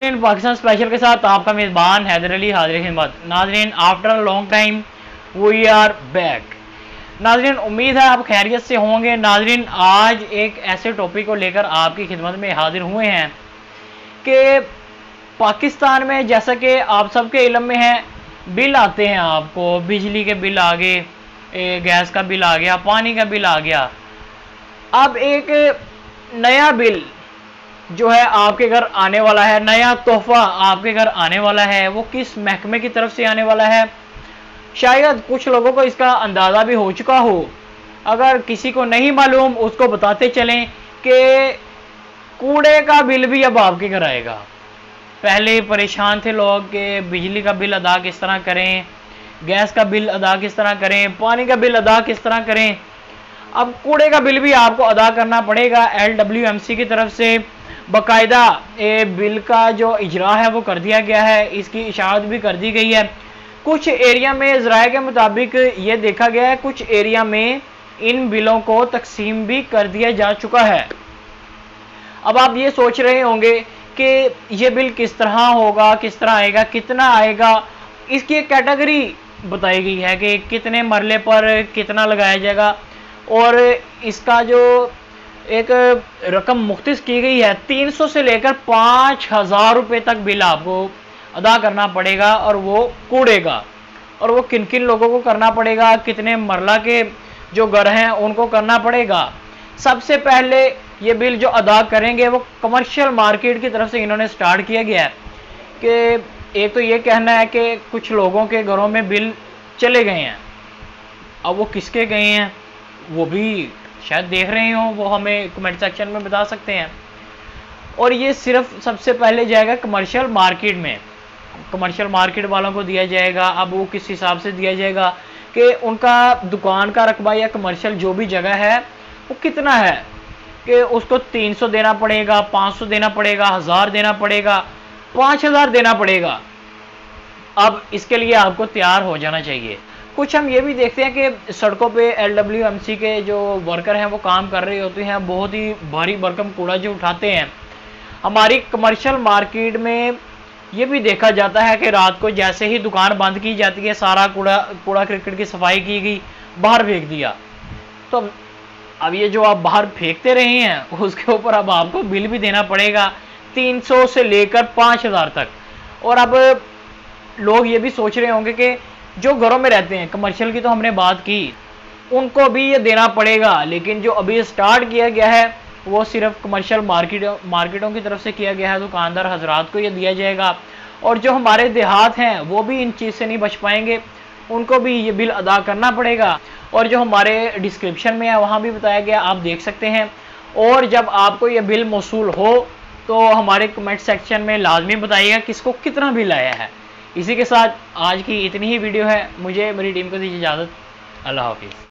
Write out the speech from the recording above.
इन Pakistan special के साथ आपका मेज़बान हैदर अली हाजिर खिदमत। नाज़रीन, after a long time we are back. नाज़रीन, उम्मीद है आप खैरियत से होंगे। नाज़रीन, आज एक ऐसे टॉपिक को लेकर आपकी खिदमत में हाजिर हुए हैं कि पाकिस्तान में, जैसा कि आप सबके इल्म में है, बिल आते हैं आपको। बिजली के बिल आ गए, गैस का बिल आ गया, पानी का बिल आ गया। अब एक नया बिल जो है आपके घर आने वाला है, नया तोहफा आपके घर आने वाला है। वो किस महकमे की तरफ से आने वाला है, शायद कुछ लोगों को इसका अंदाज़ा भी हो चुका हो। अगर किसी को नहीं मालूम, उसको बताते चलें कि कूड़े का बिल भी अब आपके घर आएगा। पहले परेशान थे लोग कि बिजली का बिल अदा किस तरह करें, गैस का बिल अदा किस तरह करें, पानी का बिल अदा किस तरह करें। अब कूड़े का बिल भी आपको अदा करना पड़ेगा। LWMC की तरफ से बाकायदा बिल का जो इजरा है वो कर दिया गया है, इसकी इशाअत भी कर दी गई है। कुछ एरिया में ज़राए के मुताबिक ये देखा गया है, कुछ एरिया में इन बिलों को तकसीम भी कर दिया जा चुका है। अब आप ये सोच रहे होंगे कि ये बिल किस तरह होगा, किस तरह आएगा, कितना आएगा। इसकी एक कैटेगरी बताई गई है कि कितने मरले पर कितना लगाया जाएगा, और इसका जो एक रकम मुख्तस की गई है 300 से लेकर 5000 रुपये तक बिल आपको अदा करना पड़ेगा। और वो कूड़े का, और वो किन किन लोगों को करना पड़ेगा, कितने मरला के जो घर हैं उनको करना पड़ेगा। सबसे पहले ये बिल जो अदा करेंगे वो कमर्शियल मार्केट की तरफ से इन्होंने स्टार्ट किया गया है। कि एक तो ये कहना है कि कुछ लोगों के घरों में बिल चले गए हैं। अब वो किसके गए हैं वो भी शायद देख रहे हो, वो हमें कमेंट सेक्शन में बता सकते हैं। और ये सिर्फ सबसे पहले जाएगा कमर्शियल मार्केट में, कमर्शियल मार्केट वालों को दिया जाएगा। अब वो किस हिसाब से दिया जाएगा कि उनका दुकान का रकबा या कमर्शियल जो भी जगह है वो कितना है, कि उसको 300 देना पड़ेगा, 500 देना पड़ेगा, 1000 देना पड़ेगा, 5000 देना पड़ेगा। अब इसके लिए आपको तैयार हो जाना चाहिए। कुछ हम ये भी देखते हैं कि सड़कों पे LWMC के जो वर्कर हैं वो काम कर रहे होते हैं, बहुत ही भारी भरकम कूड़ा जो उठाते हैं। हमारी कमर्शियल मार्केट में ये भी देखा जाता है कि रात को जैसे ही दुकान बंद की जाती है, सारा कूड़ा क्रिकेट की सफाई की गई, बाहर फेंक दिया। तो अब ये जो आप बाहर फेंकते रहे हैं उसके ऊपर अब आपको बिल भी देना पड़ेगा 300 से लेकर 5000 तक। और अब लोग ये भी सोच रहे होंगे कि जो घरों में रहते हैं, कमर्शियल की तो हमने बात की, उनको भी ये देना पड़ेगा। लेकिन जो अभी स्टार्ट किया गया है वो सिर्फ कमर्शियल मार्केटों की तरफ से किया गया है, दुकानदार हजरात को ये दिया जाएगा। और जो हमारे देहात हैं वो भी इन चीज़ से नहीं बच पाएंगे, उनको भी ये बिल अदा करना पड़ेगा। और जो हमारे डिस्क्रिप्शन में है वहाँ भी बताया गया, आप देख सकते हैं। और जब आपको ये बिल मौसूल हो तो हमारे कमेंट सेक्शन में लाजमी बताइएगा किसको कितना बिल आया है। इसी के साथ आज की इतनी ही वीडियो है। मुझे मेरी टीम को दीजिए इजाज़त। अल्लाह हाफिज़।